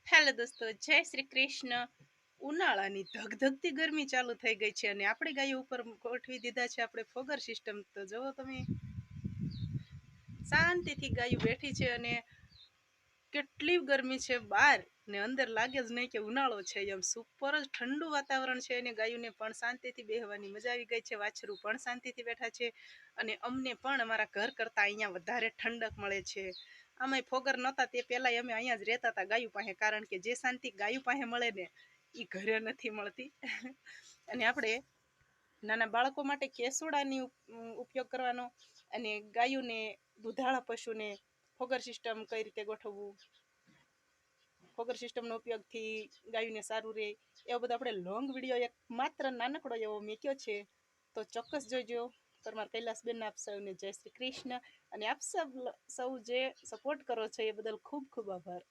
Hello દોસ્તો, જય શ્રી કૃષ્ણ. ઉનાળાની ધગધગતી ગરમી ચાલુ થઈ ગઈ છે અને આપણી ગાયો ઉપર ગોઠવી દીધા છે આપણે ફોગર સિસ્ટમ. તો જુઓ તમે, શાંતિથી ગાયો બેઠી છે અને કેટલી ગરમી છે બહાર ને અંદર લાગે જ નહીં કે ઉનાળો છે. એમ સુપર જ ઠંડુ વાતાવરણ છે અને ગાયોને પણ શાંતિથી બેહવાની મજા આવી ગઈ છે. વાછરું પણ શાંતિથી બેઠા છે અને અમને પણ અમારા ઘર કરતાં અહીંયા વધારે ઠંડક મળે છે. આમાંય ફોગર નહોતા તે પહેલાં અમે અહીંયા જ રહેતા હતા ગાયું પાસે, કારણ કે જે શાંતિ ગાયું પાસે મળે ને એ ઘરે નથી મળતી. અને આપણે નાના બાળકો માટે કેસુડાની ઉપયોગ કરવાનો અને ગાયોને, દુધાળા પશુને ફોગર સિસ્ટમ કઈ રીતે ગોઠવવું, ફોગર સિસ્ટમનો ઉપયોગથી ગાયોને સારું રહે, એવો બધો આપણે લોંગ વિડીયો એક માત્ર નાનકડો એવો મૂક્યો છે. તો ચોક્કસ જોઈજો. પરમાર કૈલાસબેન, આપ સૌને જય શ્રી કૃષ્ણ. અને આપ સૌ જે સપોર્ટ કરો છો એ બદલ ખૂબ ખૂબ આભાર.